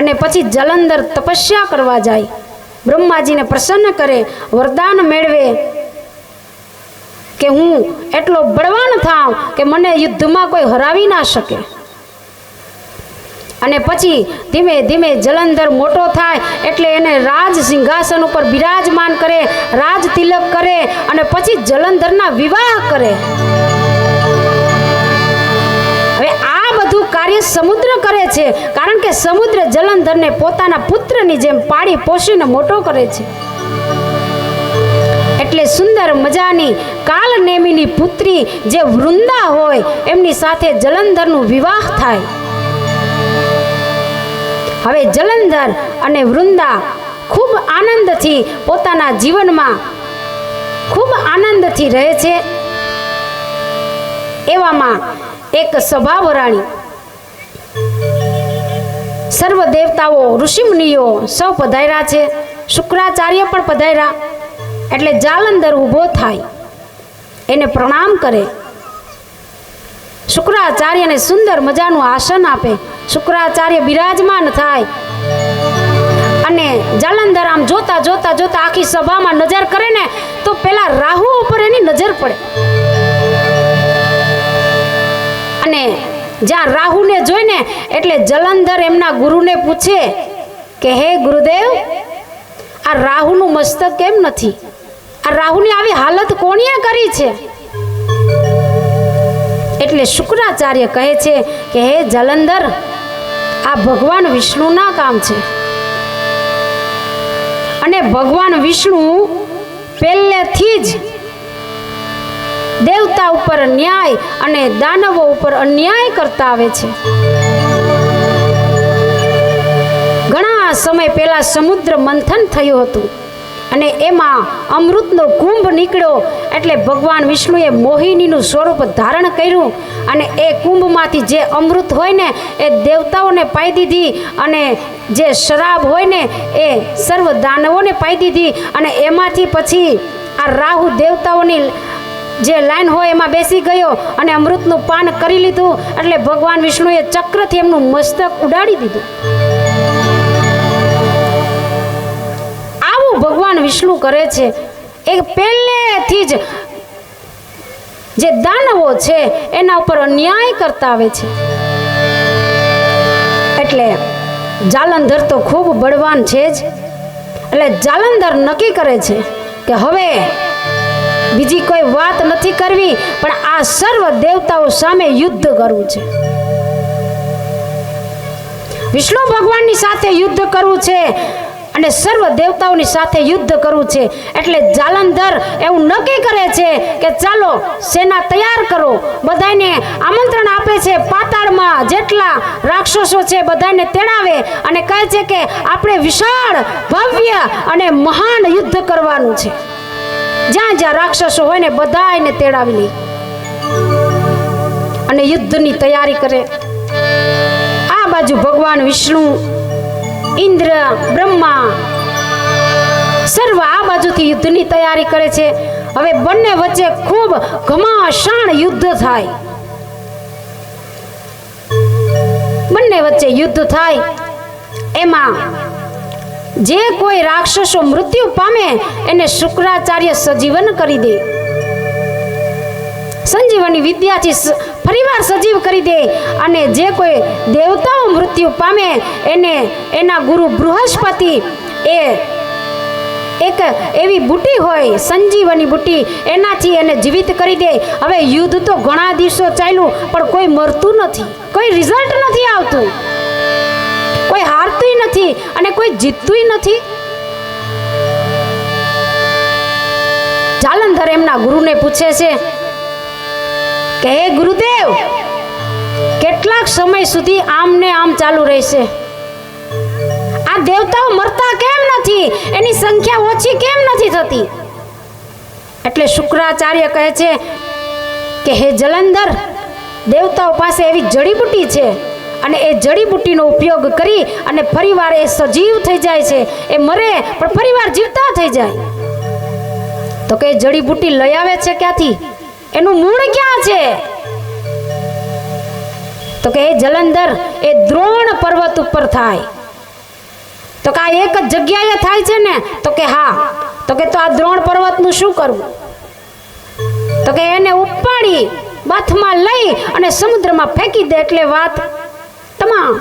અને પછી જલંધર તપસ્યા કરવા જાય, બ્રહ્માજીને પ્રસન્ન કરે, વરદાન મેળવે કે હું એટલો બળવાન થાવ કે મને યુદ્ધમાં કોઈ હરાવી ના શકે. અને પછી ધીમે ધીમે જલંધર મોટો થાય એટલે એને રાજ સિંહાસન ઉપર બિરાજમાન કરે, રાજ તિલક કરે અને પછી જલંધરના વિવાહ કરે. હવે આ બધું કાર્ય સમુદ્ર કરે છે, કારણ કે સમુદ્ર જલંધરને પોતાના પુત્રની જેમ પાળી પોષીને મોટો કરે છે. એટલે સુંદર મજાની કાલનેમીની પુત્રી જે વૃંદા હોય એમની સાથે જલંધરનું વિવાહ થાય. હવે જલંધર અને વૃંદા ખૂબ આનંદથી પોતાના જીવનમાં ખૂબ આનંદથી રહે છે. એવામાં એક સભા વરાણી, સર્વ દેવતાઓ ઋષિમુનિઓ સૌ પધાર્યા છે, શુક્રાચાર્ય પણ પધાર્યા. એટલે જાલંધર ઊભો થાય, એને પ્રણામ કરે, શુક્રાચાર્યને સુંદર મજાનું આસન આપે, શુક્રાચાર્ય બિરાજમાન થાય અને જાલંધર આમ જોતા જોતા જોતા આખી સભામાં નજર કરે ને તો પેલા રાહુ ઉપર એની નજર પડે. અને જ્યાં રાહુને જોઈને એટલે જલંધર એમના ગુરુને પૂછે કે હે ગુરુદેવ, આ રાહુનું મસ્તક કેમ નથી? આ રાહુની આવી હાલત કોણીએ કરી છે? એટલે શુક્રાચાર્ય કહે છે કે હે જલંધર, આ ભગવાન વિષ્ણુના કામ છે. અને ભગવાન વિષ્ણુ પહેલેથી જ દેવતા ઉપર ન્યાય અને દાનવો ઉપર અન્યાય કરતા આવે છે. ઘણા સમય પહેલા સમુદ્ર મંથન થયું હતું અને એમાં અમૃતનો કુંભ નીકળ્યો. એટલે ભગવાન વિષ્ણુએ મોહિનીનું સ્વરૂપ ધારણ કર્યું અને એ કુંભમાંથી જે અમૃત હોય ને એ દેવતાઓને પાઈ દીધી અને જે શરાબ હોય ને એ સર્વ દાનવોને પાઈ દીધી. અને એમાંથી પછી આ રાહુ દેવતાઓની જે લાઈન હોય એમાં બેસી ગયો અને અમૃતનું પાન કરી લીધું. એટલે ભગવાન વિષ્ણુએ ચક્રથી એમનું મસ્તક ઉડાડી દીધું. ભગવાન વિષ્ણુ કરે છે. એ પહેલેથી જ જે દાનવો છે એના ઉપર અન્યાય કરતા આવે છે. એટલે જાલંધર તો ખૂબ બળવાન છે જ. એટલે જાલંધર નક્કી કરે છે કે હવે બીજી કોઈ વાત નથી કરવી, પણ આ સર્વ દેવતાઓ સામે યુદ્ધ કરવું છે. વિષ્ણુ ભગવાનની સાથે યુદ્ધ કરવું છે અને સર્વ દેવતાઓની સાથે યુદ્ધ કરવું છે. એટલે જાલંધર એવું નક્કી કરે છે કે ચાલો સેના તૈયાર કરો. બધાને આમંત્રણ આપે છે, પાતાળમાં જેટલા રાક્ષસો છે બધાને તેડાવે અને કહે છે કે આપણે વિશાળ ભવ્ય અને મહાન યુદ્ધ કરવાનું છે. જ્યાં જ્યાં રાક્ષસો હોય ને બધાને તેડાવી લે અને યુદ્ધની તૈયારી કરે. આ બાજુ ભગવાન વિષ્ણુ, ઇન્દ્ર, બ્રહ્મા સર્વ આ બાજુથી યુદ્ધની તૈયારી કરે છે. હવે બંને વચ્ચે ખૂબ ઘમાસાણ યુદ્ધ થાય. બંને વચ્ચે યુદ્ધ થાય. એમાં જે કોઈ રાક્ષસો મૃત્યુ પામે એને શુક્રાચાર્ય સજીવન કરી દે, સંજીવની વિદ્યાથી ફરીવાર સજીવ કરી દે. અને જે કોઈ દેવતાઓ મૃત્યુ પામે એને એના ગુરુ બૃહસ્પતિ એ એક એવી બુટી હોય સંજીવની બુટી, એનાથી એને જીવિત કરી દે. હવે યુદ્ધ તો ઘણા દિવસો ચાલ્યું પણ કોઈ મરતું નથી, કોઈ રિઝલ્ટ નથી આવતું, કોઈ હારતું નથી અને કોઈ જીતતું નથી. જાલંધર એમના ગુરુને પૂછે છે કે હે ગુરુદેવ, કેટલાક સમય સુધી આમ ને આમ ચાલુ રહેશે? આ દેવતાઓ મરતા કેમ નથી? એની સંખ્યા ઓછી કેમ નથી થતી? એટલે શુક્રાચાર્ય કહે છે કે હે જલંધર, દેવતાઓ પાસે એવી જડીબુટી છે અને એ જડીબુટીનો ઉપયોગ કરી અને ફરીવાર એ સજીવ થઈ જાય છે. એ મરે પણ ફરીવાર જીવતા થઈ જાય. તો કે જડીબુટી લઈ આવે છે ક્યાંથી? એનું મૂળ ક્યાં છે? તો કે જલંધર એ દ્રોણ પર્વત ઉપર થાય. તો કે આ એક જ જગ્યાએ થાય છે ને? તો કે હા. તો કે તો આ દ્રોણ પર્વતનું શું કરવું? તો કે એને ઉપાડી બાથમાં લઈ અને સમુદ્રમાં ફેંકી દે એટલે વાત તમામ.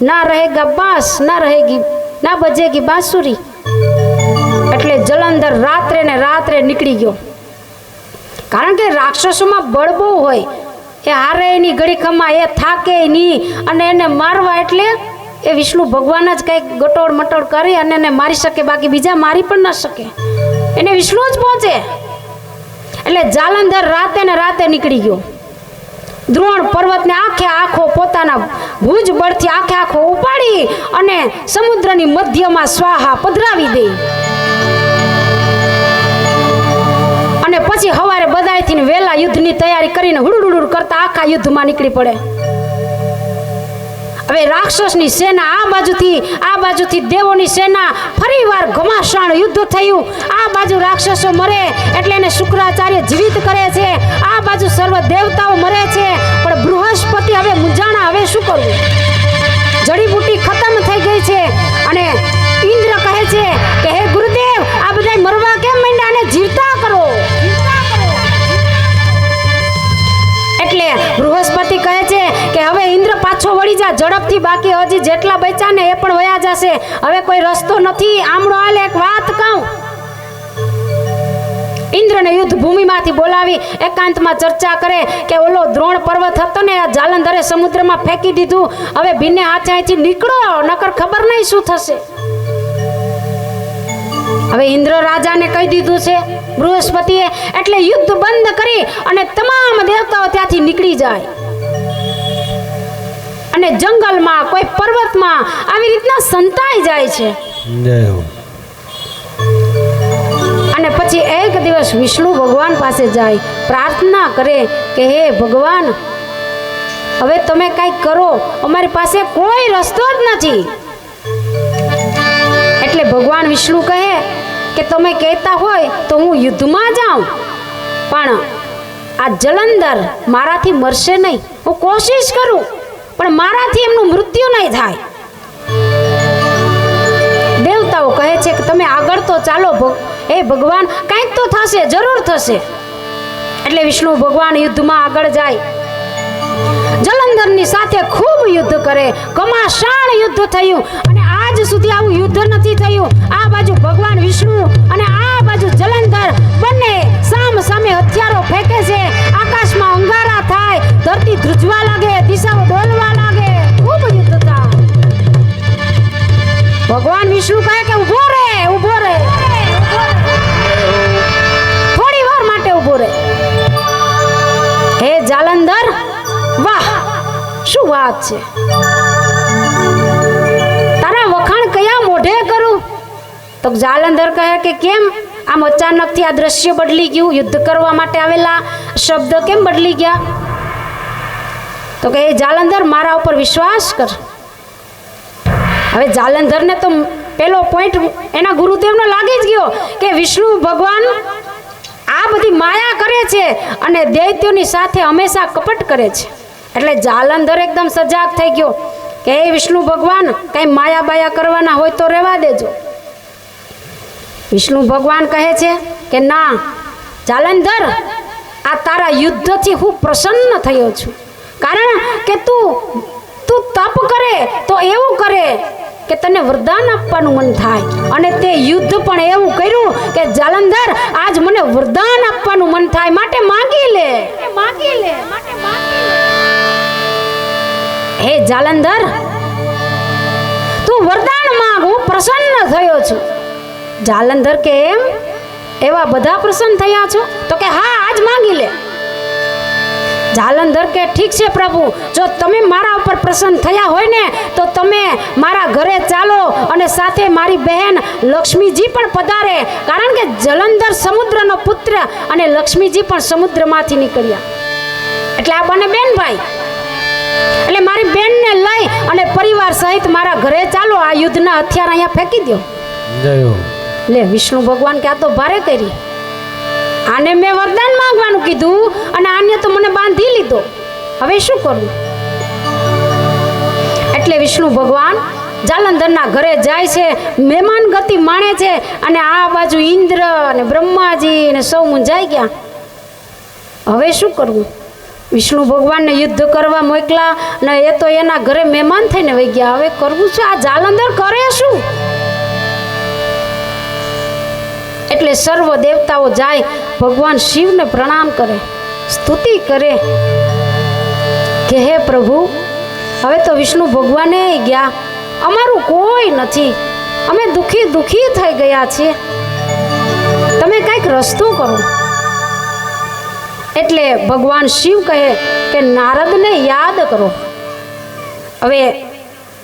ના રહેગા બાંસ, ના રહેગી, ના બજેગી બાંસુરી. એટલે જલંધર રાત્રે ને રાત્રે નીકળી ગયો. કારણ કે રાક્ષસોમાં બળ બહુ હોય, એ હારે એની ઘડીખમાં, એ થાકે નહીં, અને એને મારવા એટલે એ વિષ્ણુ ભગવાન જ કંઈક ગટોડ મટોડ કરી અને એને મારી શકે, બાકી બીજા મારી પણ ન શકે. એને વિષ્ણુ જ પહોંચે. એટલે જાલંધર રાતે ને રાતે નીકળી ગયો. દ્રોણ પર્વતને આખે આખો પોતાના ભુજ બળથી આખે આખો ઉપાડી અને સમુદ્રની મધ્યમાં સ્વાહા પધરાવી દે. અને પછી સવારે બધાયથી વેલા યુદ્ધની તૈયારી કરીને હુડુડુડ કરતા આખા યુદ્ધમાં નીકળી પડે. હવે રાક્ષસની સેના આ બાજુથી દેવોની સેના, ફરીવાર ઘમાસાણ યુદ્ધ થયું. આ બાજુ રાક્ષસો મરે એટલે એને શુક્રાચાર્ય જીવિત કરે છે, આ બાજુ સર્વ દેવતાઓ મરે છે. પણ બૃહસ્પતિ હવે મૂંઝાણા, હવે શું કરવું? જડીબુટી ખતમ થઈ ગઈ છે. અને ઇન્દ્ર કહે છે કે હે ગુરુદેવ, આ બધા મરવા કેમ માંડ્યા, અને જીવતા કરો. એટલે બૃહસ્પતિ કહે છે કે હવે ઇન્દ્ર પાછો વળી જા ઝડપથી, બાકી હજી જેટલા બચ્યા ને એ પણ વયા જશે. હવે કોઈ રસ્તો નથી. આમળો હાલે. એક વાત કહું, ઇન્દ્રને યુદ્ધ ભૂમિમાંથી બોલાવી એકાંતમાં ચર્ચા કરે કે ઓલો દ્રોણ પર્વત હતો ને, આ જાલંધરે સમુદ્રમાં ફેંકી દીધું. હવે ભીને હાથે અહીંથી નીકળો, નકર ખબર નહીં શું થશે. હવે ઇન્દ્ર રાજાને કહી દીધું છે બૃહસ્પતિએ. એટલે યુદ્ધ બંધ કરી અને તમામ દેવતાઓ ત્યાંથી નીકળી જાય અને જંગલમાં, કોઈ પર્વતમાં આવી રીતના સંતાઈ જાય છે. અને પછી એક દિવસ વિષ્ણુ ભગવાન પાસે જાય, પ્રાર્થના કરે કે હે ભગવાન, હવે તમે કંઈક કરો, અમારી પાસે કોઈ રસ્તો જ નથી. એટલે ભગવાન વિષ્ણુ કહે કે તમે કહેતા હોય તો હું યુદ્ધમાં જાઉં, પણ આ જલંધર મારાથી મરશે નહીં. હું કોશિશ કરું પણ મારાથી એમનું મૃત્યુ નહીં થાય. દેવતાઓ કહે છે કે તમે આગળ તો ચાલો હે ભગવાન, કંઈક તો થશે, જરૂર થશે. એટલે વિષ્ણુ ભગવાન યુદ્ધમાં આગળ જાય, જલંધરની સાથે ખૂબ યુદ્ધ કરે. ઘમાસાણ યુદ્ધ થયું અને આજ સુધી આવું યુદ્ધ નથી થયું. આ બાજુ ભગવાન વિષ્ણુ અને આ બાજુ જલંધર બંને સામ સામે હથિયારો ફેંકે છે. આકાશમાં અંગારા થાય, ધરતી ધ્રુજવા લાગે, દિશાઓ ડોલવા લાગે, ખૂબ યુદ્ધ થાય. ભગવાન વિષ્ણુ કહે કે ઊભો રે, ઊભો રે, થોડી વાર માટે ઊભો રે. હે જાલંધર, વાહ શું વાત છે, તારા વખાણ કયા મોઢે કરું? તો જાલંધર કહે કે કેમ આમ અચાનકથી આ દ્રશ્ય બદલી ગયું? યુદ્ધ કરવા માટે આવેલા શબ્દ કેમ બદલી ગયા? તો કે જાલંધર, મારા ઉપર વિશ્વાસ કર. હવે જાલંધરને તો પેલો પોઈન્ટ એના ગુરુદેવનો લાગી જ ગયો કે વિષ્ણુ ભગવાન આ બધી માયા કરે છે અને દૈત્યોની સાથે હંમેશા કપટ કરે છે. એટલે જાલંધર એકદમ સજાગ થઈ ગયો કે હે વિષ્ણુ ભગવાન, કઈ માયા બાયા કરવાના હોય તો રહેવા દેજો. વિષ્ણુ ભગવાન કહે છે કે ના જાલંધર, આ તારા યુદ્ધથી હું પ્રસન્ન થયો છું. કારણ કે તું તપ કરે તો એવું કરે કે તને વરદાન આપવાનું મન થાય, અને તે યુદ્ધ પણ એવું કર્યું કે જાલંધર, આજ મને વરદાન આપવાનું મન થાય, માટે માંગી લે, માંગી લે, માટે માંગી લે. હે જાલંધર, તું વરદાન માંગ, હું પ્રસન્ન થયો છું. જાલંધર કે એમ, એવા બધા પ્રસન્ન થયા છો? તો કે હા, આજ માંગી લે. જાલંધર કે ઠીક છે પ્રભુ, જો તમે મારા ઉપર પ્રસન્ન થયા હોય ને તો તમે મારા ઘરે ચાલો અને સાથે મારી બહેન લક્ષ્મીજી પણ પધારે. કારણ કે જલંધર સમુદ્રનો પુત્ર અને લક્ષ્મીજી પણ સમુદ્રમાંથી નીકળ્યા. એટલે આ બંને બેન ભાઈ. એટલે મારી બેનને લઈ અને પરિવાર સહિત મારા ઘરે ચાલો, આ યુદ્ધના હથિયાર અહીંયા ફેંકી દો. લે વિષ્ણુ ભગવાન કે આ તો ભારે કરી. આને મેં વરદાન માંગવાનું કીધું અને આને તો મને બાંધી લીધો, હવે શું કરવું? એટલે વિષ્ણુ ભગવાન જાલંધરના ઘરે જાય છે, મહેમાન ગતિ માણે છે, અને આ બાજુ ઇન્દ્ર અને બ્રહ્માજી ને સૌ મુંજાઈ ગયા. હવે શું કરવું? વિષ્ણુ ભગવાનને યુદ્ધ કરવા મોકલા ને એ તો એના ઘરે મહેમાન થઈને વહી ગયા. હવે કરવું શું? આ જાલંધર કરે શું? એટલે સર્વ દેવતાઓ જાય, ભગવાન શિવને પ્રણામ કરે, સ્તુતિ કરે કે હે પ્રભુ, હવે તો વિષ્ણુ ભગવાને ગયા, અમારું કોઈ નથી, અમે દુખી દુખી થઈ ગયા છીએ, તમે કંઈક રસ્તો કરો. એટલે ભગવાન શિવ કહે કે નારદને યાદ કરો. હવે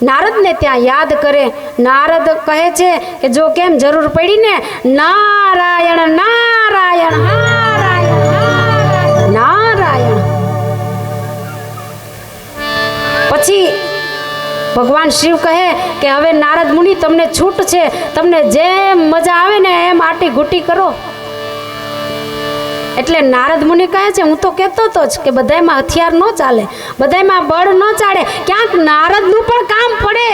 નારદને ત્યાં યાદ કરે. નારદ કહે છે કે જો કેમ જરૂર પડી ને, નારાયણ નારાયણ નારાયણ નારાયણ. પછી ભગવાન શિવ કહે કે હવે નારદ મુનિ તમને છૂટ છે, તમને જેમ મજા આવે ને એમ આટી ઘૂંટી કરો. એટલે નારદ મુનિ કહે છે હું તો કહેતો હતો જ કે બધાયમાં હથિયાર ન ચાલે, બધાયમાં બળ ન ચાલે, ક્યાંક નારદનું પણ કામ પડે.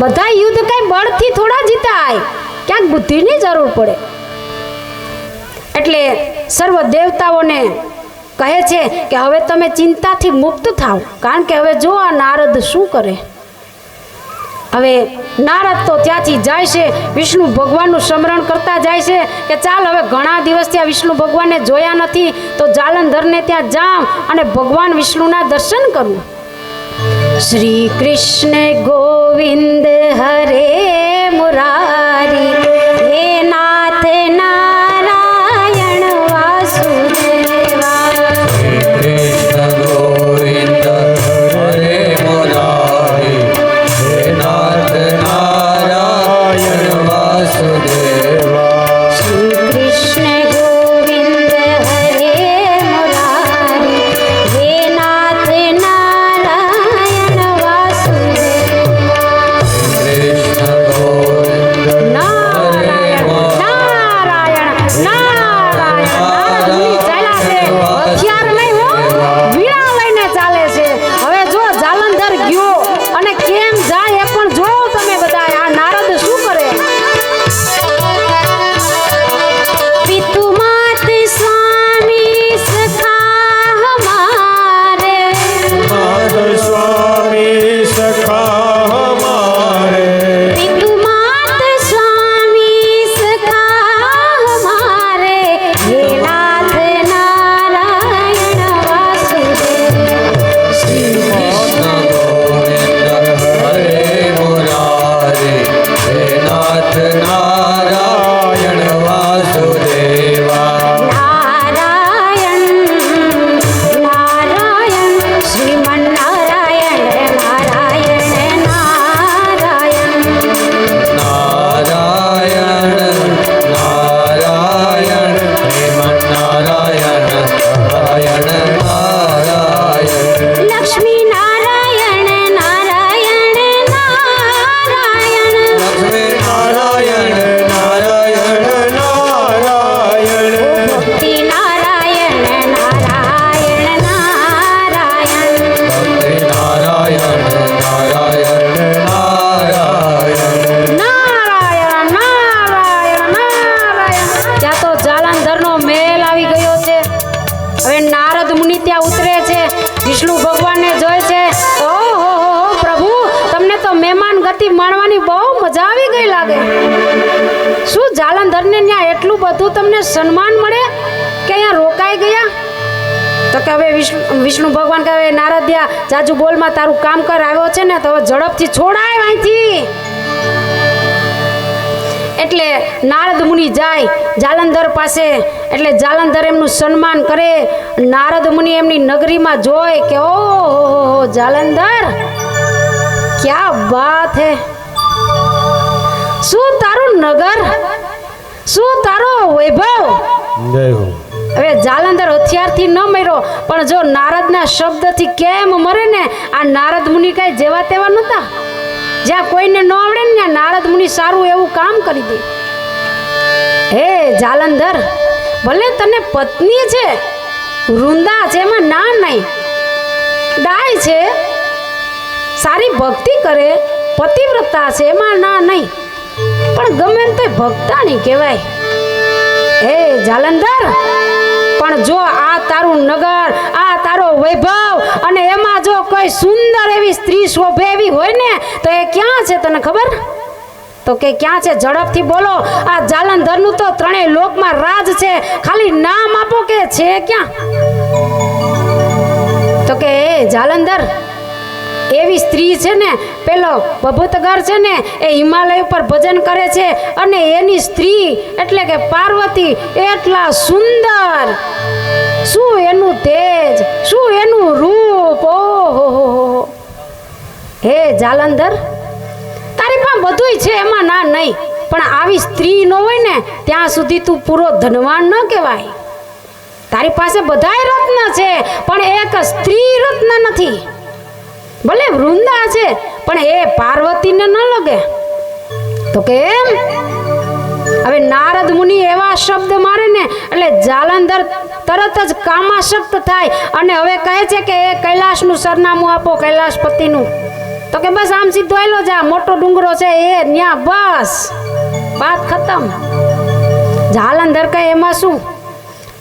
બધા યુદ્ધ કઈ બળથી થોડા જીતાય, ક્યાંક બુદ્ધિની જરૂર પડે. એટલે સર્વ દેવતાઓને કહે છે કે હવે તમે ચિંતાથી મુક્ત થાઓ, કારણ કે હવે જો આ નારદ શું કરે. હવે નારદ તો ત્યાંથી જાય છે, વિષ્ણુ ભગવાનનું સ્મરણ કરતા જાય છે કે ચાલ હવે ઘણા દિવસથી આ વિષ્ણુ ભગવાનને જોયા નથી, તો જાલંધરને ત્યાં જાઉં અને ભગવાન વિષ્ણુના દર્શન કરું. શ્રી કૃષ્ણ ગોવિંદ હરે મુરારી, હે નાથ નારાયણ વાસુદેવા. કૃષ્ણ ગોવિંદ હરે મુરારી, હે નાથ નારાયણ વાસુદેવા. શ્રી કૃષ્ણ ગોવિંદ હરે મુરારી, હે નાથ નારાયણ વાસુદેવા. કૃષ્ણ ગોવિંદ નારાયણ નારાયણ નારાયણ. નારદની ચાલ્યા છે, હથિયાર નહીં હો, વીણા લઈને ચાલે છે. હવે જો જાલંધર ગયો અને કેમ જાય એ પણ જો તમે બધા. આ નારદ શું કરે? પિતુ માત સ્વામી સખા હમારે, नाथ स्वामी सखा हमारे, પિતુ માત સ્વામી સખા હમારે, હે નાથ નારાયણ વાસુદેવ. શ્રી કૃષ્ણ ગોવિંદ હરે મુરારી, હે નાથ નારાયણ વાસુદેવા. નારાયણ નારાયણ શ્રીમન નારાયણ નારાયણ નારાયણ. નારાયણ નારાયણ શ્રીમન નારાયણ નારાયણ નારાયણ. લક્ષ્મી નારાયણ નારાયણ નારાયણ. લક્ષ્મી नारायण नारायण नारायण, ભક્તિ નારાયણ નારાયણ નારાયણ. ભક્તિ નારાયણ નારાયણ નારાયણ. નારાયણ નારાયણ નારાયણ. ત્યાં તો જાલંધરનો મેલ આવી ગયો છે. હવે નારદ મુનિ ત્યાં ઉતરે છે, વિષ્ણુ ભગવાનને જોઈ છે. ઓહો પ્રભુ, તમને તો મહેમાન ગતિ માણવાની બહુ મજા આવી ગઈ લાગે. શું જાલંધરને ત્યાં એટલું બધું તમને સન્માન મળે કે અહીંયા રોકાઈ ગયા? તો કે હવે વિષ્ણુ ભગવાન કહે નારદિયા જાજુ બોલમાં તારું કામ કર, આવ્યો છે ને તો હવે ઝડપથી છોડાય અહીંથી. એટલે નારદ મુનિ જાય જાલંધર પાસે. એટલે જાલંધર એમનું સન્માન કરે. નારદ મુનિ એમની નગરીમાં જોઈ કે ઓહો જાલંધર, ક્યા બાત હે, શું તારું નગર, શું તારો વૈભવ. जय हो. હવે જાલંધર હથિયારથી ન મર્યો, પણ જો નારદના શબ્દથી કેમ મરે ને. આ નારદ મુનિ કઈ જેવા તેવા નહોતા. જ્યાં કોઈને ન આવડે ને ત્યાં નારદ મુનિ સારું એવું કામ કરી દે. હે જાલંધર, ભલે તને પત્ની છે, વૃંદા છે, એમાં ના નહીં, ડાય છે, સારી ભક્તિ કરે, પતિવ્રતા છે, એમાં ના નહીં, પણ ગમે ને તોય ભક્તાની કહેવાય. હે જાલંધર, પણ જો આ તારું નગર, આ તારો વૈભવ, અને એમાં જો કોઈ સુંદર એવી સ્ત્રી શોભે એવી હોય ને તો એ ક્યાં છે તને ખબર? તો કે ક્યાં છે? ઝડપથી બોલો. આ જાલંધરનું તો ત્રણેય લોકમાં રાજ છે, ખાલી નામ આપો કે છે ક્યાં? તો કે એ જાલંધર, એવી સ્ત્રી છે ને, પેલો બભૂતગર છે ને, એ હિમાલય ઉપર ભજન કરે છે, અને એની સ્ત્રી એટલે કે પાર્વતી એટલા સુંદર, શું એનું તેજ, શું એનું રૂપ, ઓહો. હે જાલંધર, તારી પાસે બધુંય છે, એમાં ના નહીં, પણ આવી સ્ત્રી ન હોય ને ત્યાં સુધી તું પૂરો ધનવાન ન કહેવાય. તારી પાસે બધાય રત્ન છે, પણ એક સ્ત્રી રત્ન નથી. ભલે વૃંદા છે, પણ એ પાર્વતીને ન લગે. તો કેમ? હવે નારદ મુનિ એવા શબ્દ મારે ને એટલે જાલંધર તરત જ કામાસક્ત થાય, અને હવે કહે છે કે એ કૈલાસનું સરનામું આપો, કૈલાસપતિનું. તો કે બસ આમ સીધો આયલો જા, મોટો ડુંગરો છે એ ન્યા, બસ વાત ખતમ. જાલંધર કહે એમાં શું,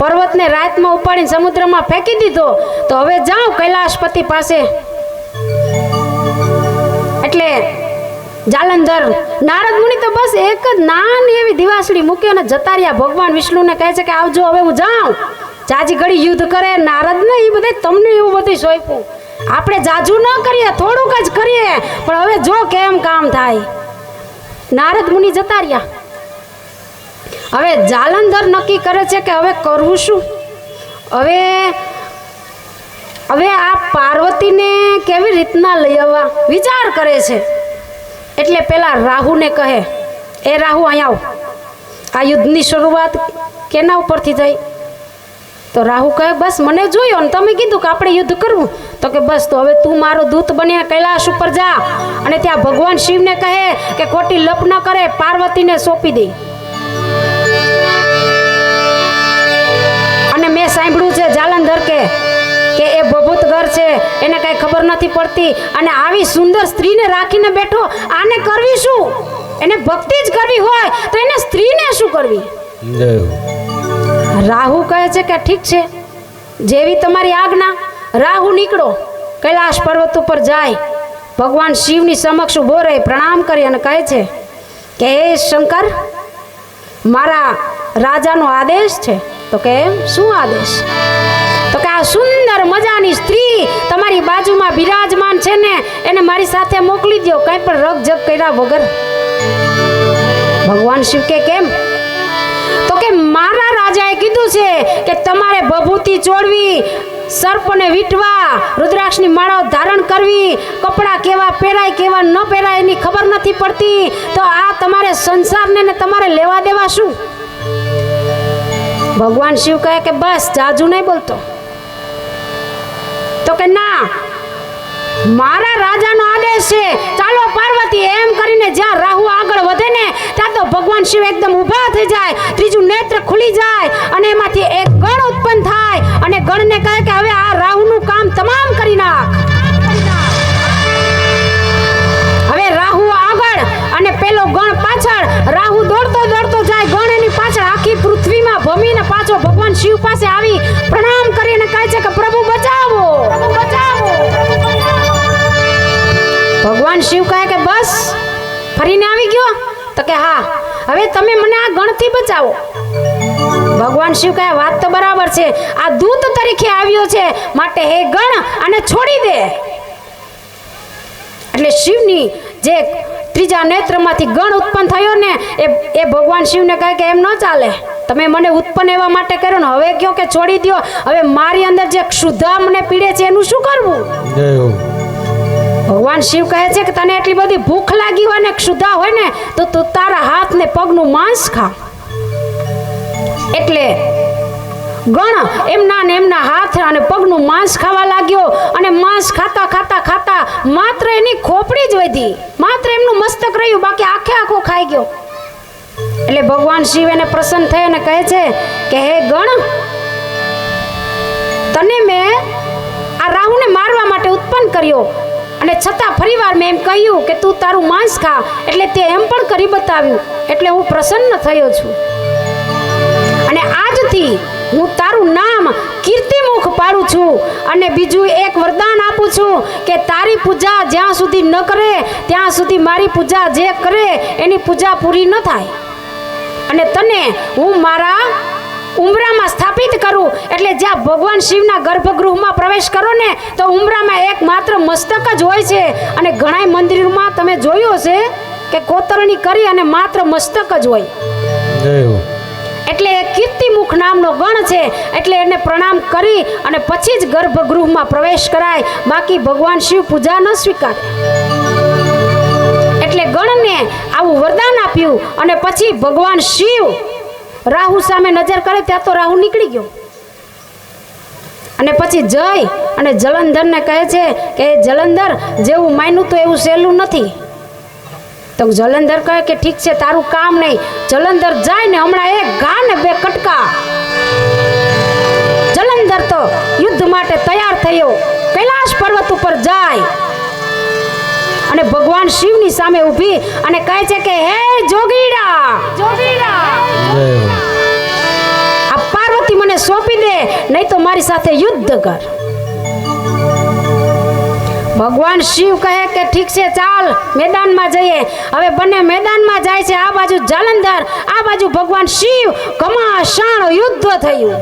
પર્વતને રાતમાં ઉપાડીને સમુદ્રમાં ફેંકી દીધો, તો હવે જાઉં કૈલાસપતિ પાસે. એટલે જાલંધર નારદ મુનિ તો બસ એક જ નાની એવી દિવાસળી મૂકી અને જતા રહ્યા. ભગવાન વિષ્ણુને કહે છે કે આવજો, હવે હું જાઉં. જાજી ઘડી યુદ્ધ કરે નારદ ને, એ બધે તમને એવું બધું સોંપ્યું. આપણે જાજુ ન કરીએ, થોડુંક જ કરીએ, પણ હવે જો કેમ કામ થાય. નારદ મુનિ જતા રહ્યા. હવે જાલંધર નક્કી કરે છે કે હવે કરવું શું? હવે આ પાર્વતીને કેવી રીતના લઈ આવવા વિચાર કરે છે. એટલે પેલા રાહુને કહે, એ રાહુ અહીંયા આવ, આ યુદ્ધની શરૂઆત કેના ઉપરથી થઈ? તો રાહુ કહે બસ મને જોયો ને તમે કીધું કે આપણે યુદ્ધ કરવું, તો કે બસ તો હવે તું મારો દૂત બનીને કૈલાશ ઉપર જા, અને ત્યાં ભગવાન શિવને કહે કે ખોટી લપ ન કરે, પાર્વતીને સોંપી દે. અને મેં સાંભળ્યું છે જાલંધર કે એ બભૂતગર છે, એને કઈ ખબર નથી પડતી, અને આવી સુંદર સ્ત્રીને રાખીને બેઠો, આને કરવી શું? એને ભક્તિ જ કરવી હોય તો એને સ્ત્રીને શું કરવી? રાહુ કહે છે કે ઠીક છે, જેવી તમારી આજ્ઞા. રાહુ નીકળો, કૈલાશ પર્વત ઉપર જાય, ભગવાન શિવની સમક્ષ ઉભો રહી પ્રણામ કરી અને કહે છે કે હે શંકર, મારા રાજાનો આદેશ છે. તો કે શું આદેશ? તો કે આ સુંદર મજાની સ્ત્રી તમારી બાજુમાં બિરાજમાન છે ને, એને મારી સાથે મોકલી દો, કઈ પણ રગજગ કર્યા વગર. ભગવાન શિવ કે કેમ? તો કે મારા રાજાએ કીધું છે કે તમારે ભભૂતિ ચોડવી, સર્પને વીંટવા, રુદ્રાક્ષની માળાઓ ધારણ કરવી, કપડાં કેવા પહેરાય કેવા ન પહેરાય એની ખબર નથી પડતી, તો આ તમારે સંસારને ને તમારે લેવા દેવા શું? ભગવાન શિવ કહે કે બસ જાજુ નહીં બોલતો. તો કે ના, મારા રાજાનો આદેશ છે, ચાલો પાર્વતી. એમ કરીને જ્યાં રાહુ આગળ વધે ને ત્યાં તો ભગવાન શિવ એકદમ ઊભા થઈ જાય, ત્રીજું નેત્ર ખુલી જાય, અને એમાંથી એક ગણ ઉત્પન્ન થાય, અને ગણને કહે કે હવે આ રાહુનું કામ તમામ કરી નાખ. હવે રાહુ આગળ અને પેલો ગણ પાછળ. રાહુ દોડતો દોડતો જાય, ગણ એની પાછળ. આખી પૃથ્વીમાં ભમીને પાછો ભગવાન શિવ પાસે આવી પ્રણામ કરીને કહે છે કે પ્રભુ બચાવો, પ્રભુ બચાવો. ભગવાન શિવ કહે કે બસ ફરીને આવી ગયો? તો કે હા, હવે તમે મને આ ગણથી બચાવો. ભગવાન શિવ કહે વાત તો બરાબર છે, આ દૂત તરીકે આવ્યો છે, માટે હે ગણ આને છોડી દે. એટલે શિવની જે ત્રીજા નેત્રમાંથી ગણ ઉત્પન્ન થયો ને એ ભગવાન શિવને કહે કે એમ ન ચાલે, તમે મને ઉત્પન્ન એવા માટે કર્યો ને, હવે કયો કે છોડી દો. હવે મારી અંદર જે ક્ષુધા મને પીડે છે એનું શું કરવું? ભગવાન શિવ કહે છે કે તને એટલી બધી ભૂખ લાગી હોય ને ક્ષુધા હોય ને તો તું તારા હાથ ને પગનું માંસ ખા. એટલે ગણ એમના હાથ અને પગનું માંસ ખાવા લાગ્યો, અને માંસ ખાતા ખાતા ખાતા માત્ર એની ખોપડી જ વધી, માત્ર એમનું મસ્તક રહ્યું, બાકી આખો ખાઈ ગયો. એટલે ભગવાન શિવ એને પ્રસન્ન થઈ અને કહે છે કે હે ગણ, તને મેં આ રાહુને મારવા માટે ઉત્પન્ન કર્યો, અને છતાં ફરીવાર મેં એમ કહ્યું કે તું તારું માંસ ખા, એટલે તે એમ પણ કરી બતાવ્યું, એટલે હું પ્રસન્ન થયો છું. અને આજથી હું તારું નામ કીર્તિમુખ પાડું છું. અને બીજું એક વરદાન આપું છું કે તારી પૂજા જ્યાં સુધી ન કરે ત્યાં સુધી મારી પૂજા જે કરે એની પૂજા પૂરી ન થાય. અને તને હું મારા ઉંબરામાં સ્થાપિત કરું. એટલે જ્યાં ભગવાન શિવના ગર્ભગૃહમાં પ્રવેશ કરો ને તો ઉંબરામાં એક માત્ર મસ્તક જ હોય છે. અને ઘણા મંદિરોમાં તમે જોયું હશે કે કોતરણી કરી અને માત્ર મસ્તક જ હોય. જય હો. એટલે એ કીર્તિમુખ નામનો ગણ છે. એટલે એને પ્રણામ કરી અને પછી જ ગર્ભગૃહમાં પ્રવેશ કરાય, બાકી ભગવાન શિવ પૂજા ન સ્વીકારે. એટલે ગણને આવું વરદાન આપ્યું. અને પછી ભગવાન શિવ રાહુ સામે નજર કરે ત્યાં તો રાહુ નીકળી ગયો. અને પછી જય અને જલંધરને કહે છે કે જલંધર, જેવું માન્યું તો એવું સહેલું નથી. તો જલંધર કહે કે ઠીક છે, તારું કામ નહીં. જલંધર જાય ને હમણાં એક ઘા ને બે કટકા. જલંધર તો યુદ્ધ માટે તૈયાર થયો, કૈલાશ પર્વત ઉપર જાય અને ભગવાન શિવની સામે ઊભી અને કહે છે કે હે જોગીડા, જોગીડા, જય હો. આ પાર્વતી મને સોંપી દે, નહીં તો મારી સાથે યુદ્ધ કર. ભગવાન શિવ કહે કે ઠીક છે, ચાલ મેદાનમાં જઈએ. હવે બંને મેદાનમાં જાય છે. આ બાજુ જાલંધર, આ બાજુ ભગવાન શિવ. ઘમાસાણ યુદ્ધ થયું.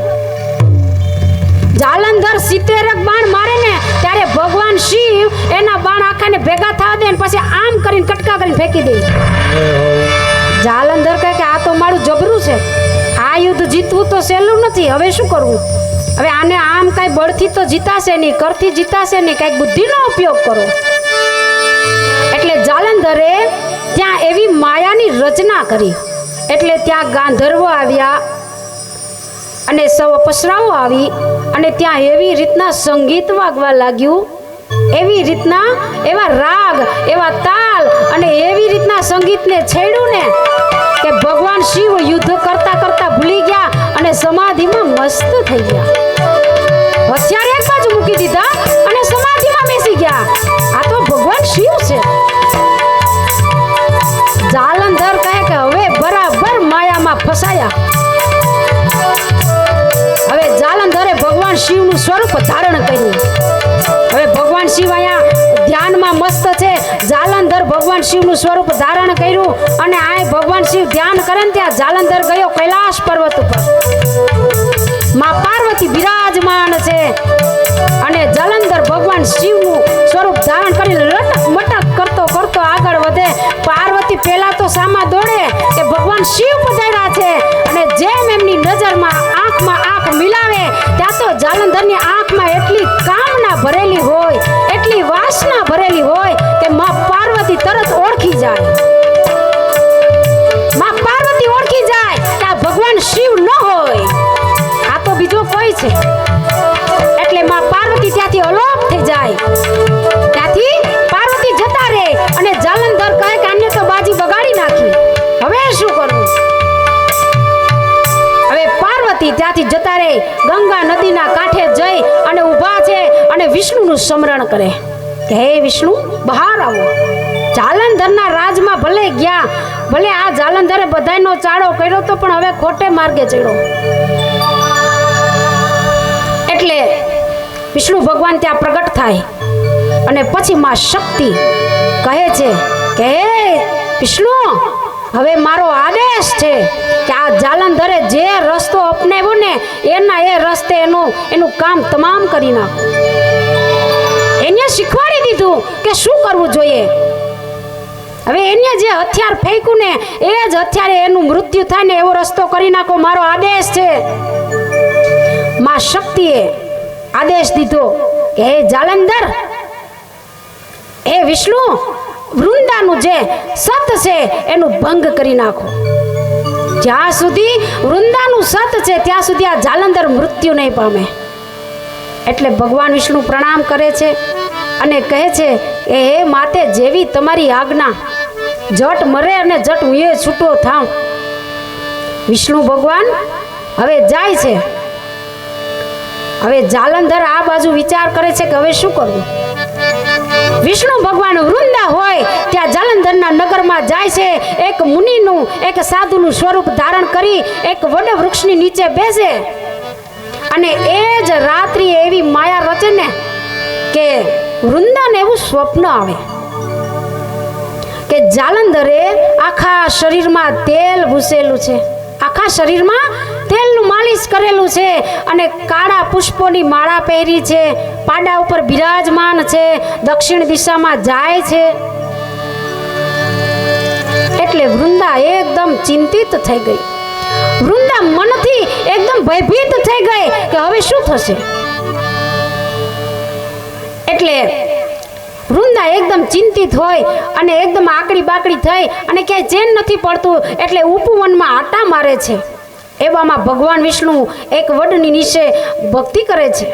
જાલંધર 70 બાણ મારે ને ત્યારે ભગવાન શિવ એના બાણ આખાને ભેગા થવા દે અને પછી આમ કરીને કટકા કરીને ફેંકી દે. જાલંધર કહે કે આ તો મારું જબરું છે, આ યુદ્ધ જીતવું તો સહેલું નથી. હવે શું કરવું? હવે આને આમ કઈ બળથી તો જીતાશે નહીં, કરથી જીતાશે નહીં, કઈક બુદ્ધિનો ઉપયોગ કરો. એટલે જાલંધરે ત્યાં એવી માયાની રચના કરી. એટલે ત્યાં ગાંધર્વો આવ્યા અને સૌ અપ્સરાઓ આવી અને ત્યાં એવી રીતના સંગીત વાગવા લાગ્યું, એવી રીતના એવા રાગ, એવા તાલ અને એવી રીતના સંગીતને છેડ્યું ને કે ભગવાન શિવ યુદ્ધ કરતા કરતા ભૂલી ગયા અને સમાધિમાં મસ્ત થઈ ગયા. હથિયાર એક બાજુ મૂકી દીધા અને સમાધિમાં બેસી ગયા. આ તો ભગવાન શિવ છે. જાલંધર કહે કે હવે બરાબર માયામાં ફસાયા. હવે જાલંધરે ભગવાન શિવનું સ્વરૂપ ધારણ કર્યું. હવે ભગવાન શિવ અહીંયા ધ્યાનમાં મસ્ત છે. જાલંધર ભગવાન શિવનું સ્વરૂપ ધારણ કર્યું અને આ ભગવાન શિવ ધ્યાન કરે ને ત્યાં જાલંધર ગયો કૈલાશ પર્વત ઉપર. માં પાર્વતી બિરાજમાન છે અને જાલંધર ભગવાન શિવનું સ્વરૂપ ધારણ કરીને લટક મટક કરતો કરતો આગળ વધે. પાર્વતી પહેલા તો સામા દોડે કે ભગવાન શિવ પધાર્યા છે અને જેમ એમની નજરમાં આંખમાં આંખ મિલાવે ત્યાં તો જાલંધરની આંખમાં એટલી કામના ભરેલી હોય, એટલી વાસના ભરેલી હોય કે માં પાર્વતી તરત ઓળખી જાય. માં પાર્વતી ઓળખી જાય કે આ ભગવાન શિવ ન હોય, આ તો બીજો કોઈ છે. એટલે માં પાર્વતી ત્યાંથી અલોપ થઈ જાય. ત્યાંથી પાર્વતી જતા રહે અને જાલંધર કહે કે આને તો બાજી બગાડી નાખી, હવે શું કરવું? હવે પાર્વતી ત્યાંથી જતા રહે, ગંગા નદીના કાંઠે જઈ અને ઊભા છે અને વિષ્ણુનું સ્મરણ કરે કે હે વિષ્ણુ, બહાર આવો. જાલંધરના રાજમાં ભલે ગયા, ભલે આ જાલંધરે બધાયનો ચાળો કર્યો તો પણ હવે ખોટે માર્ગે ચડ્યો. એટલે વિષ્ણુ ભગવાન ત્યાં પ્રગટ થાય અને પછી માં શક્તિ કહે છે કે હે વિષ્ણુ, હવે મારો આદેશ છે કે આ જાલંધરે જે રસ્તો અપનાવ્યો ને એના એ રસ્તે એનું કામ તમામ કરી નાખો. એને શીખવાડી દીધું કે શું કરવું જોઈએ. હવે એને જે હથિયાર ફેંક્યું ને એ જ હથિયારે એનું મૃત્યુ થાય ને એવો રસ્તો કરી નાખો, મારો આદેશ છે. માં શક્તિએ આદેશ દીધો કે હે જાલંધર, હે વિષ્ણુ, વૃંદાનું જે સત છે એનું ભંગ કરી નાખો. જ્યાં સુધી વૃંદાનું સત છે ત્યાં સુધી આ જાલંધર મૃત્યુ નહીં પામે. એટલે ભગવાન વિષ્ણુ પ્રણામ કરે છે અને કહે છે કે હે માતે, જેવી તમારી આજ્ઞા, જટ મરે અને જટ હું એ છૂટો થાઉં. વિષ્ણુ ભગવાન હવે જાય છે. હવે જાલંધર આ બાજુ વિચાર કરે છે કે હવે શું કરવું. વિષ્ણુ ભગવાન વૃંદા હોય ત્યાં જાલંધરના નગરમાં જાય છે. એક મુનિનું એક સાધુનું સ્વરૂપ ધારણ કરી એક વડ વૃક્ષની નીચે બેસે અને એ જ રાત્રિએ એવી માયા રચે ને કે વૃંદાને એવું સ્વપ્ન આવે કે જાલંધરે આખા શરીરમાં તેલ ભૂસેલું છે, આખા શરીરમાં તેલનું માલિશ કરેલું છે અને કાળા પુષ્પોની માળા પહેરી છે, પાડા ઉપર બિરાજમાન છે, દક્ષિણ દિશામાં જાય છે. એટલે વૃંદા એકદમ ચિંતિત થઈ ગઈ. વૃંદા મનથી એકદમ ભયભીત થઈ ગઈ કે હવે શું થશે. એટલે વૃંદા એકદમ ચિંતિત હોય અને એકદમ આકડી બાકડી થઈ અને ક્યાંય ચેન નથી પડતું એટલે ઉપવનમાં આટા મારે છે. એવામાં ભગવાન વિષ્ણુ એક વડની નીચે ભક્તિ કરે છે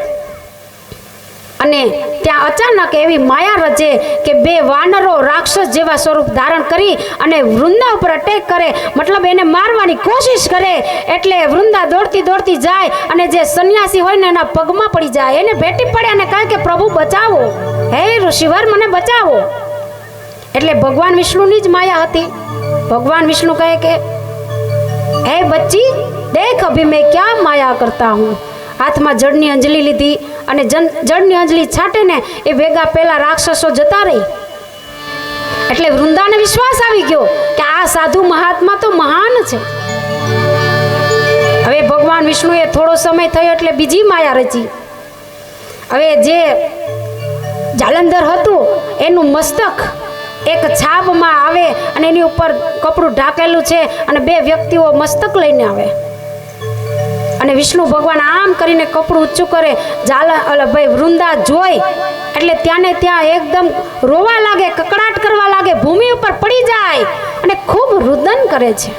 અને ત્યાં અચાનક એવી માયા રચે કે બે વાનરો રાક્ષસ જેવા સ્વરૂપ ધારણ કરી અને વૃંદા ઉપર અટેક કરે, મતલબ એને મારવાની કોશિશ કરે. એટલે વૃંદા દોડતી દોડતી જાય અને જે સંન્યાસી હોય ને એના પગમાં પડી જાય, એને ભેટી પડે અને કહે કે પ્રભુ બચાવો, હે ઋષિવર મને બચાવો. એટલે ભગવાન વિષ્ણુની જ માયા હતી. ભગવાન વિષ્ણુ કહે કે હે બચ્ચી દેખ અભી મેં ક્યાં માયા કરતા હું. હાથમાં જળની અંજલિ લીધી અને જળની અંજલિ છાટે ને એ ભેગા પેલા રાક્ષસો જતા રહી. એટલે વૃંદાને વિશ્વાસ આવી ગયો કે આ સાધુ મહાત્મા તો મહાન છે. હવે ભગવાન વિષ્ણુએ થોડો સમય થયો એટલે બીજી માયા રચી. હવે જે જાલંધર હતું એનું મસ્તક એક છાબમાં આવે અને એની ઉપર કપડું ઢાંકેલું છે અને બે વ્યક્તિઓ મસ્તક લઈને આવે અને વિષ્ણુ ભગવાન આમ કરીને કપડું ઊંચું કરે. ભાઈ વૃંદા જોઈ એટલે ત્યાંને ત્યાં એકદમ રોવા લાગે, કકડાટ કરવા લાગે, ભૂમિ ઉપર પડી જાય અને ખૂબ રુદન કરે છે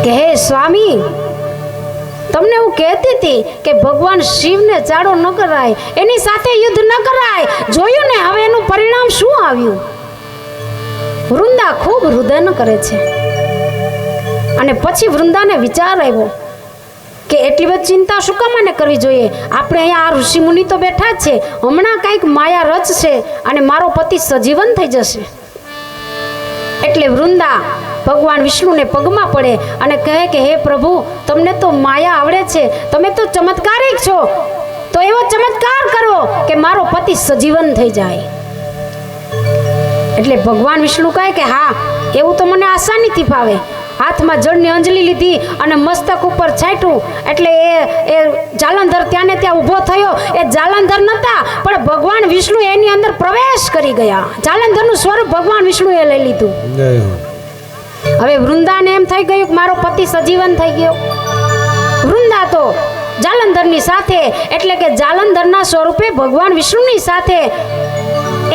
કે હે સ્વામી, તમને હું કહેતી હતી કે ભગવાન શિવને ચાડો ન કરાય, એની સાથે યુદ્ધ ન કરાય. જોયું ને હવે એનું પરિણામ શું આવ્યું. વૃંદા ખૂબ રુદન કરે છે અને પછી વૃંદાને વિચાર આવ્યો કે એટલી બધી ચિંતા શું કામ કરવી જોઈએ. આપણે અહીંયા આ ઋષિ મુનિ તો બેઠા જ છે, હમણાં કંઈક માયા રચશે અને મારો પતિ સજીવન થઈ જશે. એટલે વૃંદા ભગવાન વિષ્ણુને પગમાં પડે અને કહે કે હે પ્રભુ, તમને તો માયા આવડે છે, તમે તો ચમત્કારિક છો, તો એવો ચમત્કાર કરો કે મારો પતિ સજીવન થઈ જાય. એટલે ભગવાન વિષ્ણુ કહે કે હા, એવું તો મને આસાનીથી ફાવે. હાથમાં જળની અંજલિ લીધી અને મસ્તક ઉપર છાંટ્યું એટલે એ જાલંધર ત્યાં ને ત્યાં ઊભો થયો. એ જાલંધર નતા પણ ભગવાન વિષ્ણુ એની અંદર પ્રવેશ કરી ગયા. જાલંધરનું સ્વરૂપ ભગવાન વિષ્ણુએ લઈ લીધું. હવે વૃંદાને એમ થઈ ગયું કે મારો પતિ સજીવન થઈ ગયો. વૃંદા તો જાલંધરની સાથે એટલે કે જાલંધરના સ્વરૂપે ભગવાન વિષ્ણુની સાથે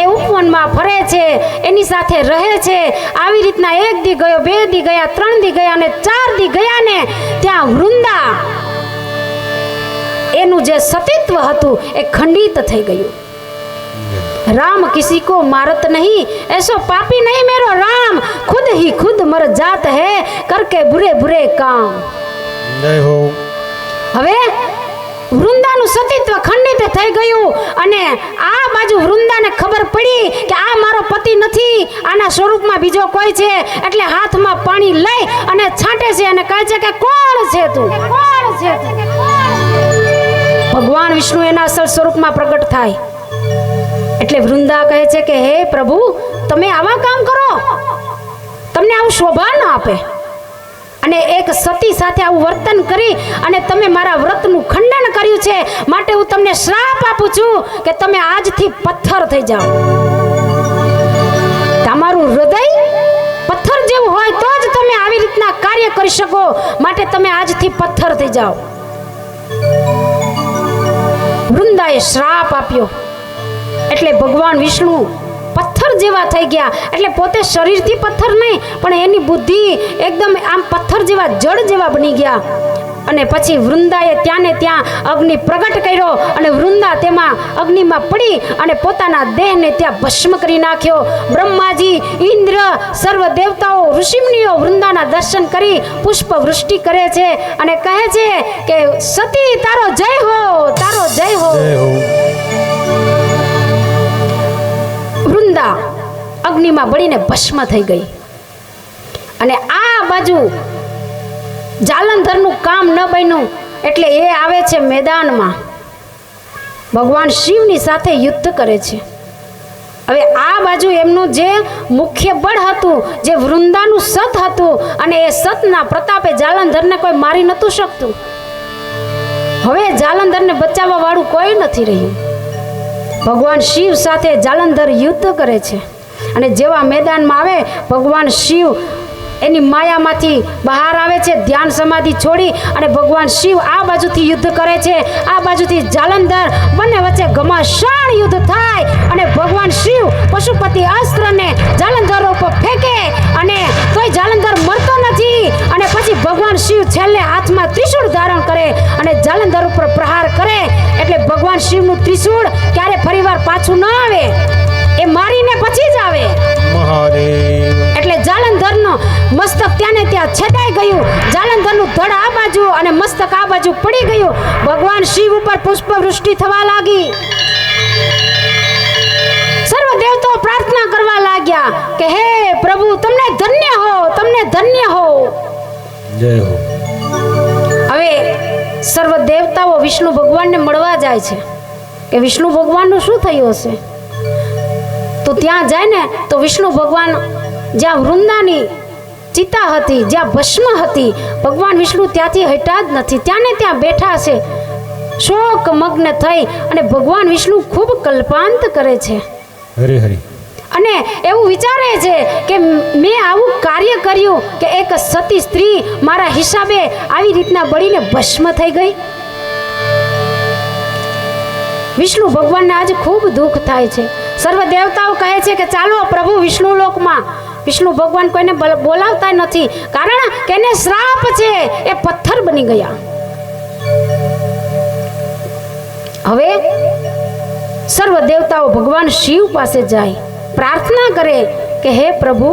એ ઉપવનમાં ફરે છે, એની સાથે રહે છે. આવી રીતના 1 દી ગયો, 2 દી ગયા, 3 દી ગયા અને 4 દી ગયા ને ત્યાં વૃંદા એનું જે સતીત્વ હતું એ ખંડિત થઈ ગયું. राम किसी को मारत नहीं, ऐसो पापी नहीं मेरो राम, खुद ही खुद मर जात है करके बुरे बुरे काम. હવે વૃંદાનું સતીત્વ ખંડિત થઈ ગયું અને આ બાજુ વૃંદાને ખબર પડી કે આ મારો પતિ નથી, આના સ્વરૂપમાં બીજો કોઈ છે. એટલે હાથમાં પાણી લઈ અને છાંટે છે અને કહે છે કે કોણ છે તું, કોણ છે તું. ભગવાન વિષ્ણુ એના અસલ સ્વરૂપમાં પ્રગટ થાય. એટલે વૃંદા કહે છે કે હે પ્રભુ, તમે આવા કામ કરો, તમને આવું શોભા ન આપે અને એક સતી સાથે આવું વર્તન કરી અને તમે મારા વ્રતનું ખંડન કર્યું છે, માટે હું તમને શ્રાપ આપું છું કે તમે આજથી પથ્થર થઈ જાઓ. તમારું હૃદય પથ્થર જેવું હોય તો જ તમે આવી રીતના કાર્ય કરી શકો, માટે તમે આજથી પથ્થર થઈ જાઓ. વૃંદાએ શ્રાપ આપ્યો એટલે ભગવાન વિષ્ણુ પથ્થર જેવા થઈ ગયા. એટલે પોતે શરીરથી પથ્થર નહીં પણ એની બુદ્ધિ એકદમ આમ પથ્થર જેવા, જળ જેવા બની ગયા. અને પછી વૃંદાએ ત્યાં ને ત્યાં અગ્નિ પ્રગટ કર્યો અને વૃંદા તેમાં અગ્નિમાં પડી અને પોતાના દેહને ત્યાં ભસ્મ કરી નાખ્યો. બ્રહ્માજી, ઇન્દ્ર, સર્વ દેવતાઓ, ઋષિમુનિઓ વૃંદાના દર્શન કરી પુષ્પ વૃષ્ટિ કરે છે અને કહે છે કે સતી તારો જય હો, તારો જય હો. વૃંદા અગ્નિમાં બળીને ભસ્મ થઈ ગઈ. અને આ બાજુ જાલંધરનું કામ ન બન્યું એટલે એ આવે છે મેદાનમાં, ભગવાન શિવની સાથે યુદ્ધ કરે છે. હવે આ બાજુ એમનું જે મુખ્ય બળ હતું, જે વૃંદાનું સત હતું, અને એ સતના પ્રતાપે જાલંધરને કોઈ મારી નહોતું શકતું. હવે જાલંધરને બચાવવા વાળું કોઈ નથી રહ્યું. ભગવાન શિવ સાથે જાલંધર યુદ્ધ કરે છે. અને જેવા મેદાનમાં આવે, ભગવાન શિવ એની માયામાંથી બહાર આવે છે, ધ્યાન સમાધિ છોડી, અને ભગવાન શિવ આ બાજુથી યુદ્ધ કરે છે, આ બાજુથી જાલંધર, બંને વચ્ચે ઘમાસાણ યુદ્ધ થાય. અને ભગવાન શિવ પશુપતિ અસ્ત્રને જાલંધર ઉપર ફેંકે, અને તોય જાલંધર મરતો નથી. અને પછી ભગવાન શિવ છેલ્લે હાથમાં ત્રિશૂળ ધારણ કરે અને જાલંધર ઉપર પ્રહાર કરે. એટલે ભગવાન શિવનું ત્રિશૂળ ક્યારે ફરીવાર પાછું ન આવે, એ મારીને પછી જ આવે. મહાદેવ. એટલે જાલંધરનો મસ્તક ત્યાં ને ત્યાં છેદાઈ ગયું. જાલંધરનું ધડ આ બાજુ અને મસ્તક આ બાજુ પડી ગયું. ભગવાન શિવ ઉપર પુષ્પવૃષ્ટિ થવા લાગી. સર્વ દેવતાઓ પ્રાર્થના કરવા લાગ્યા કે હે પ્રભુ, તમને ધન્ય હો, તમને ધન્ય હો. જય હો. હવે સર્વ દેવતાઓ વિષ્ણુ ભગવાનને મળવા જાય છે કે વિષ્ણુ ભગવાનનું શું થયું હશે. તો ત્યાં જાય ને તો વિષ્ણુ ભગવાન જ્યાં વૃંદાની ચિતા હતી, જ્યાં ભસ્મ હતી, ભગવાન વિષ્ણુ ત્યાંથી હટ્યા જ નથી, ત્યાં ને ત્યાં બેઠા છે. શોક મગ્ન થઈ અને ભગવાન વિષ્ણુ ખૂબ કલ્પાંત કરે છે. હરે હરે. અને એવું વિચારે છે કે મેં આવું કાર્ય કર્યું કે એક સતી સ્ત્રી મારા હિસાબે આવી રીતના બળીને ભસ્મ થઈ ગઈ. વિષ્ણુ ભગવાનને આજે ખૂબ દુઃખ થાય છે. સર્વ દેવતાઓ કહે છે કે ચાલો પ્રભુ વિષ્ણુ લોકમાં. વિષ્ણુ ભગવાન કોઈને બોલાવતા નથી, કારણ કે એને શ્રાપ છે, એ પથ્થર બની ગયા. હવે સર્વ દેવતાઓ ભગવાન શિવ પાસે જાય, પ્રાર્થના કરે કે હે પ્રભુ,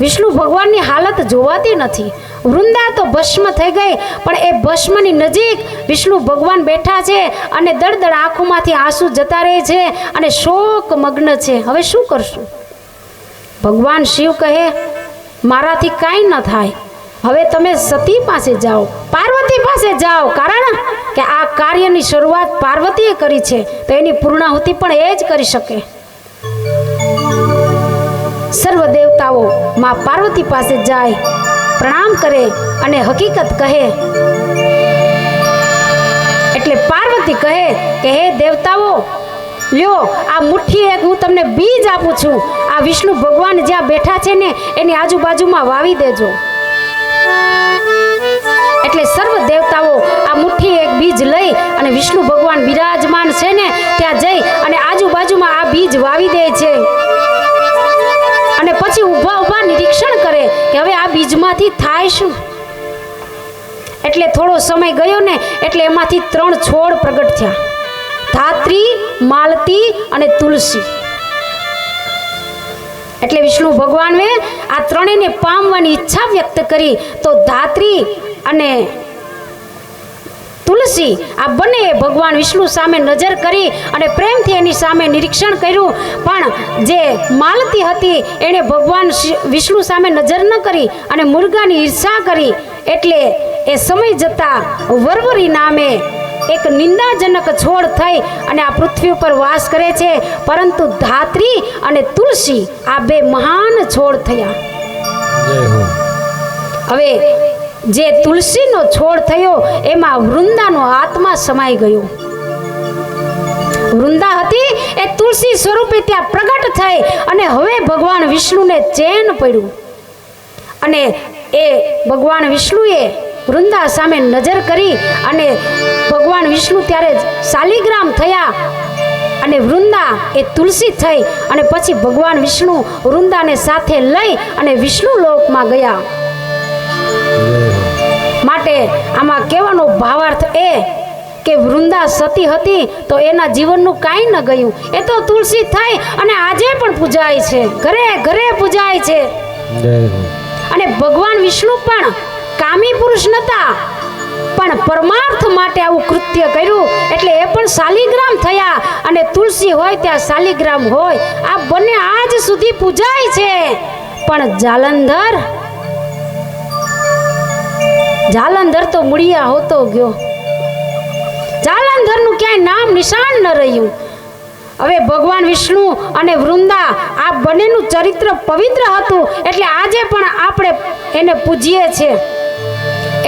વિષ્ણુ ભગવાનની હાલત જોવાતી નથી. વૃંદા તો ભસ્મ થઈ ગઈ, પણ એ ભસ્મની નજીક વિષ્ણુ ભગવાન બેઠા છે અને દળદળ આંખોમાંથી આંસુ જતા રહે છે અને શોક મગ્ન છે. હવે શું કરશું? ભગવાન શિવ કહે, મારાથી કાંઈ ન થાય. હવે તમે સતી પાસે જાઓ, પાર્વતી પાસે જાઓ, કારણ કે આ કાર્યની શરૂઆત પાર્વતીએ કરી છે, તો એની પૂર્ણાહુતિ પણ એ જ કરી શકે. સર્વ દેવતાઓ માં પાર્વતી પાસે જાય, પ્રણામ કરે અને હકીકત કહે. એટલે પાર્વતી કહે કે હે દેવતાઓ, લ્યો આ મુઠ્ઠી એક હું તમને બીજ આપું છું. આ વિષ્ણુ ભગવાન જ્યાં બેઠા છે ને એની આજુબાજુમાં વાવી દેજો. એટલે સર્વ દેવતાઓ આ મુઠ્ઠી એક બીજ લઈ અને વિષ્ણુ ભગવાન બિરાજમાન છે ને ત્યાં જઈ અને આજુબાજુમાં આ બીજ વાવી દે છે. અને પછી ઊભા ઊભા નિરીક્ષણ કરે કે હવે આ બીજમાંથી થાય શું. એટલે થોડો સમય ગયો ને એટલે એમાંથી 3 છોડ પ્રગટ થયા: ધાત્રી, માલતી અને તુલસી. એટલે વિષ્ણુ ભગવાને આ ત્રણેયને પામવાની ઈચ્છા વ્યક્ત કરી. તો ધાત્રી અને તુલસી આ બંને ભગવાન વિષ્ણુ સામે નજર કરી અને પ્રેમથી એની સામે નિરીક્ષણ કર્યું. પણ જે માલતી હતી એણે ભગવાન વિષ્ણુ સામે નજર ન કરી અને મુર્ગાની ઈર્ષા કરી. એટલે એ સમય જતા વરવરી નામે એક નિંદાજનક છોડ થઈ અને આ પૃથ્વી ઉપર વાસ કરે છે. પરંતુ ધાત્રી અને તુલસી આ બે મહાન છોડ થયા. હવે જે તુલસીનો છોડ થયો એમાં વૃંદાનો આત્મા સમાઈ ગયો. વૃંદા હતી એ તુલસી સ્વરૂપે ત્યાં પ્રગટ થઈ અને હવે ભગવાન વિષ્ણુને ચેન પડ્યું. અને એ ભગવાન વિષ્ણુએ વૃંદા સામે નજર કરી અને ભગવાન વિષ્ણુ ત્યારે શાલિગ્રામ થયા અને વૃંદા એ તુલસી થઈ. અને પછી ભગવાન વિષ્ણુ વૃંદાને સાથે લઈ અને વિષ્ણુ લોકમાં ગયા. માટે આમાં કહેવાનો ભાવાર્થ એ કે વૃંદા સતી હતી તો એના જીવનનું કાંઈ ન ગયું. એ તો તુલસી થઈ અને આજે પણ પૂજાય છે, ઘરે ઘરે પૂજાય છે. અને ભગવાન વિષ્ણુ પણ કામી પુરુષ નતા, પણ પરમાર્થ માટે આવું કૃત્ય કર્યું એટલે એ પણ શાલિગ્રામ થયા. અને તુલસી હોય ત્યાં શાલિગ્રામ હોય, આ બંને આજ સુધી પૂજાય છે. પણ જાલંધર તો મૂળિયા હોતો ગયો. જાલંધરનું ક્યાંય નામ નિશાન ન રહ્યું. હવે ભગવાન વિષ્ણુ અને વૃંદા આ બંનેનું ચરિત્ર પવિત્ર હતું એટલે આજે પણ આપણે એને પૂજીએ છીએ.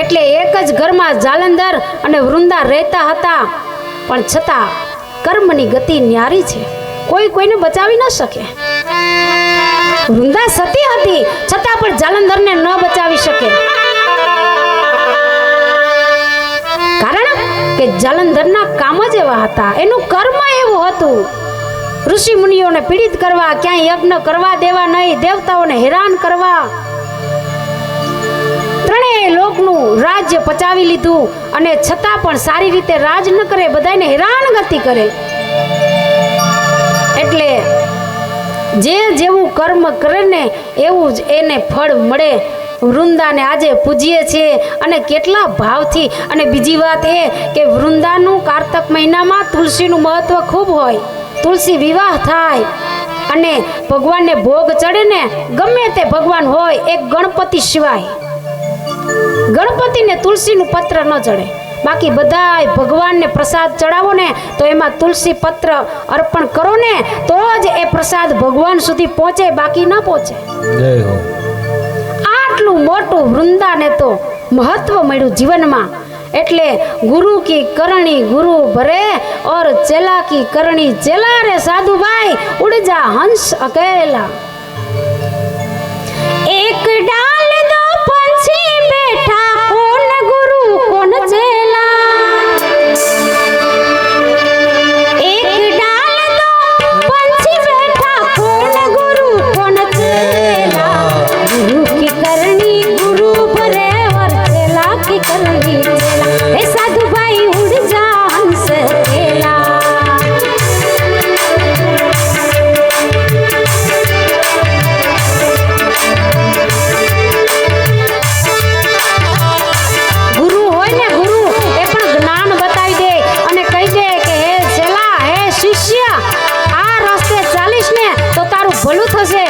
એટલે એક જ ઘરમાં જાલંધર અને વૃંદા રહેતા હતા. પણ છતાં કર્મની ગતિ ન્યારી છે, કોઈ કોઈને બચાવી ન શકે. વૃંદા સતી હતી છતાં પણ જાલંધરને ન બચાવી શકે. કારણ કે જાલંધરના કામ જ એવા હતા, એનું કર્મ એવું હતું. ઋષિ મુનિઓને પીડિત કરવા, ક્યાંય યજ્ઞ કરવા દેવા નહીં, દેવતાઓને હેરાન કરવા. ત્રણેય લોકનું રાજ્ય પચાવી લીધું અને છતાં પણ સારી રીતે રાજ ન કરે, બધાને હેરાનગતિ કરે. એટલે જે જેવું કર્મ કરે ને એવું જ એને ફળ મળે. વૃંદાને આજે પૂજીએ છીએ અને કેટલા ભાવથી. અને બીજી વાત એ કે વૃંદાનું કારતક મહિનામાં તુલસીનું મહત્વ ખૂબ હોય. તુલસી વિવાહ થાય અને ભગવાનને ભોગ ચડે ને, ગમે તે ભગવાન હોય, એક ગણપતિ સિવાય ગણપતિને તુલસીનું પત્ર ન ચડે. બાકી બધાય ભગવાનને પ્રસાદ ચડાવો ને તો એમાં તુલસી પત્ર અર્પણ કરો ને તો જ એ પ્રસાદ ભગવાન સુધી પહોંચે, બાકી ન પહોંચે. જય હો. આટલું મોટું વૃંદાને તો મહત્વ મળ્યું જીવનમાં. એટલે ગુરુ કી કરણી ગુરુ ભરે और चेला की करणी चेला रे साधु भाई उड़ जा हंस अकेला. एक डाल दो पंछी बैठा कौन गुरु कौन चेला. एक डाल दो पंछी बैठा कौन गुरु कौन चेला. गुरु की करणी गुरु भरे और चेला की करणी चेला. ए साधु भाई उड़ जा हंस अकेला. ભલું થશે